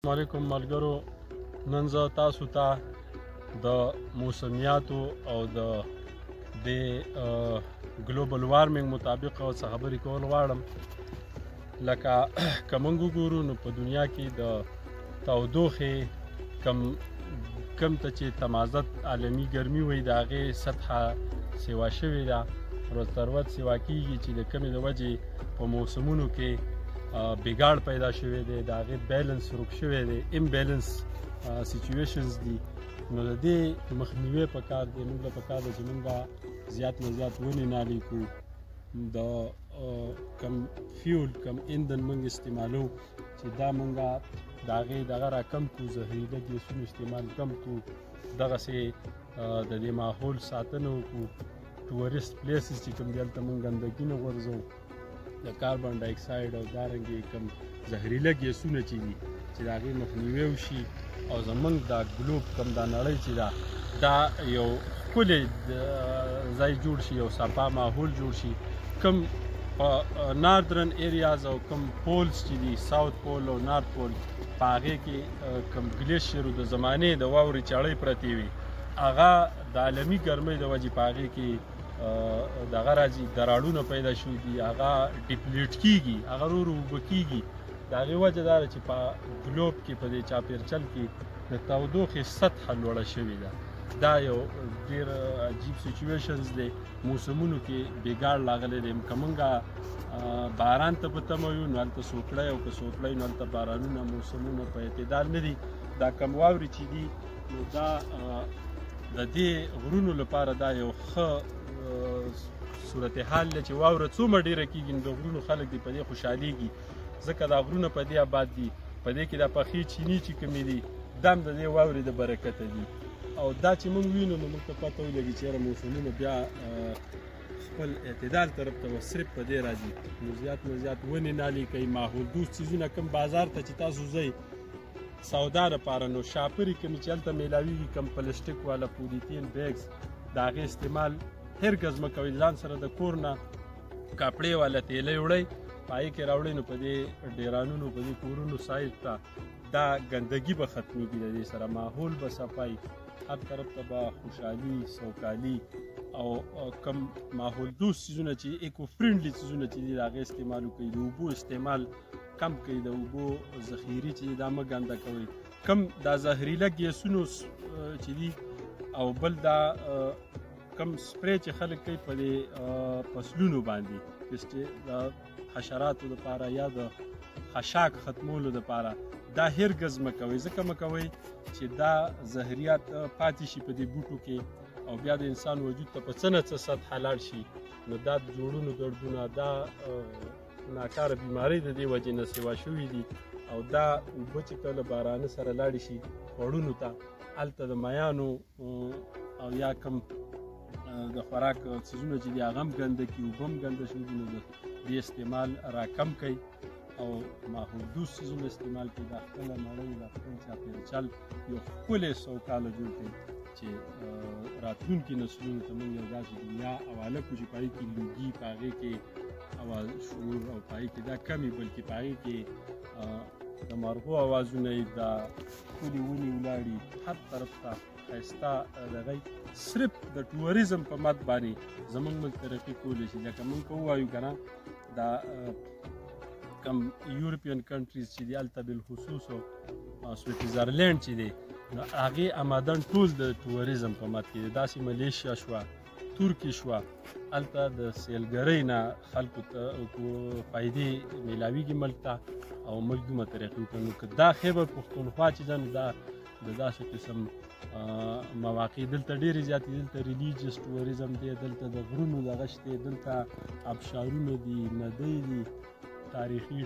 السلام علیکم ملګرو. نن زه تاسو ته د موسمیاتو او د ګلوبل وارمنګ مطابق څه خبرې کول غواړم. لکه که موږ وګورو نو په دنیا کې د تودوخې کم ته چې تمازت عالمي ګرمي وایي د هغې سطحه سیوا شوې ده، ورځ تر ورځ سیوا کېږي چې د کمې د وجې په موسمونو کې بګاړ پیدا شوی دی، د هغې بیلنس ورک شوی دی، امبیلنس سیچویشنز دي. نو د دې مخنیوی پکار دی. موږ له پکار ده چې موږ زیات نه زیات ونې نالې کړو، د کم فیول کم ایندن موږ استعمالو چې دا موږ د هغې دغه را کم کړو، زهریله ګیسونو استعمال کم کړو، دغسې د دې ماحول ساتنه وکړو. ټورسټ پلیسز چې کوم دي هلته موږ ګندګي نه غورځوو، د کاربن ډای اکساید او دارنګې کم زهریله ګیسونه چې دي چې د هغې مخنیوی وشي، او زموږ دا ګلوب کم دا نړۍ چې ده دا یو ښکلی ځای جوړ شي، یو صفا ماحول جوړ شي. کم په ناردرن ایریاز او کم پولز چې دي، ساوت پول او نارت پول، په هغې کې کم ګلیشیرو د زمانې د واورې چړۍ پرتې وي، هغه د عالمي ګرمۍ د وجې په هغې کې دغه راځي، دراړونه پیدا شوي دي، هغه ډیپلیټ کېږي، هغه ورو ورو اوبه کېږي. د هغې وجه دا ده چې په ګلوب کې په دې چاپېرچل کې د تودوخې سطحه لوړه شوې ده. دا یو ډېر عجیب سیچویشنز دی. موسمونو کې بګاړ راغلی دی. که موږ باران ته په تمه یو نو هلته سوکړی، او که سوکړی نو هلته بارانونه موسمونه په اعتدال نه دي. دا کم واورې چې دي نو دا د دې غرونو لپاره دا یو ښه صورتحال دی چې واوره څومره ډېره کېږي نو د غرونو خلک دي په دې خوشحالېږي، ځکه دا غرونه په دې آباد دي، په دې کې دا پخې چینې چې کومې دي دا هم د دې واورې د برکته دي. او دا چې موږ وینو نو موږ ته پته ولګي چې یاره موسمونه بیا خپل اعتدال طرف ته صرف په دې راځي. نو زیات نه زیات ونې نالې کوي، ماحول دوست څیزونه کم بازار ته چې تاسو ځئ سودا لپاره نو شاپرې کومې چې هلته میلاویږي، کم پلسټک والا پولیتین بیګز د هغې استعمال هرګز مه کوئ. ځان سره د کور نه کاپړې والا تیلی وړئ، په هغې کې راوړئ، نو په دې ډیرانونو په دې کورونو سایډ ته دا ګندګي به ختمېږي، د دې سره ماحول به صفایي، هر طرف ته به خوشحالي، سوکالي او کم ماحول دوست څیزونه چې ایکو فرینډلي څیزونه چې دي د هغې استعمال وکړئ. د اوبو استعمال کم کړئ، د اوبو ذخیرې چې دي دا مه ګنده کوئ. کم دا زهریله ګیسونو چې دي او بل دا کم سپری چې خلک کوي په دې فصلونو باندې د حشراتو دپاره یا د خشاک ختمولو دپاره، دا هرګز مه کوئ. ځکه مه کوئ چې دا زهریات پاتې شي په دې بوټو کې، او بیا د انسان وجود ته په څه نه څه سطحه لاړ شي، نو دا د جوړونو دردونه، دا ناکاره بیمارۍ د دې وجې نه سیوا شوي دي. او دا اوبه چې کله بارانه سره لاړې شي خوړونو ته، هلته د میانو او یا کم د خوراک څیزونه چې دي هغه هم ګنده کړي، اوبه هم ګنده شوي دي. نو د دې استعمال را کم کوئ او ماحول دوست څیزونه استعمال کړئ. دا خپله نړۍ، دا خپل چاپېرچل یو ښکلی سوکاله جوړ کړئ چې راتلونکي نسلونو ته موږ یو داسې دنیا حواله کړو چې په هغې کې لوګي، په هغې کې شعور او په هغې کې دا کمې، بلکې په هغې کې د مرغو اوازونه یې، دا ښکلې ونې ولاړې هر طرف ته ښایسته دغه صرف د ټوریزم په مد باندې زموږ ملک ترقي کولی شي. لکه موږ که ووایو که نه دا کم یورپین کنټریز چې دي هلته بالخصوص سویټزرلینډ چې دی نو هغې آمادن ټول د ټوریزم په مد کې دی. داسې ملیشیا شوه، ترکي شوه، هلته د سیلګرۍ نه خلکو ته فایدې میلاویږي ملک ته، او ملک دومره ترقي وکړي. نو که دا خیبر پښتونخوا چې ده نو دا د داسې قسم مواقع دلته ډېرې زیاتې، دلته ریلیجیس ټوریزم دی، دلته د غرونو دغه شته، دلته ابشارونه دي، ندۍ دي، تاریخي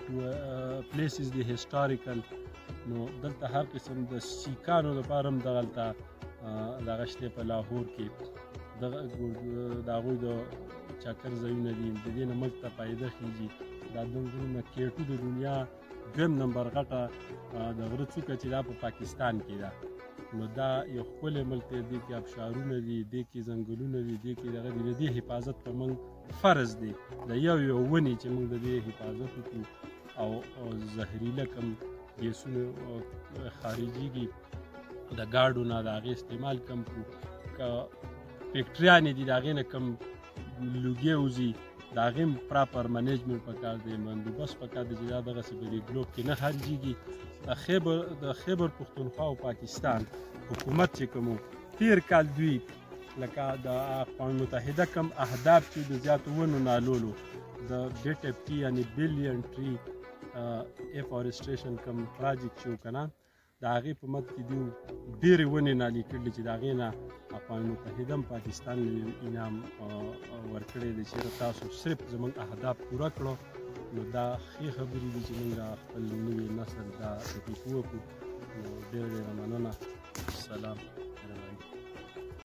پلیسز دي، هسټاریکل. نو دلته هر قسم د سیکانو لپاره هم دغلته دغه شته په لاهور کې د هغوی د چکر ځایونه دي، د دې نه ملک ته فایده خیږي. دا دوه غرونه K2 د دنیا دویم نمبر غټه د غره څوکه چې دا په پاکستان کې ده. نو دا یو ښکلی ملک دی، دې کې ابشارونه دي، دې کې ځنګلونه دي، دې کې دغه دي. د دې حفاظت په موږ فرض دی، د یو ونې چې موږ د دې حفاظت وکړو او زهریله کم ګیسونه خارجيږي د ګاډو نه د هغې استعمال کم کړو که فیکټریانې دي د هغې نه کم لوګي وځي د هغې هم پراپر منیجمنټ پکار دی بندوبست پکار دی چې دا دغسې په دې ګلوب کې نه خارجېږي د خیبر پښتونخوا او پاکستان حکومت چې کوم تیر کال دوی لکه د اقوام متحده کم اهداف چې د زیاتو ونو نالولو د BTP یعنې بلین ټري افارسټریشن کم پراجیکټ چې و که نه د هغې په مد کې دوی ډېرې ونې نالي کړلې چې د هغې نه اقوام متحده هم پاکستان له انعام ورکړی دی چې تاسو صرف زموږ اهداف پوره کړو نو دا ښې خبرې دي چې موږ خپل نوي نسل دا تطبیق وکړو نو ډېره ډېره مننه. سلام.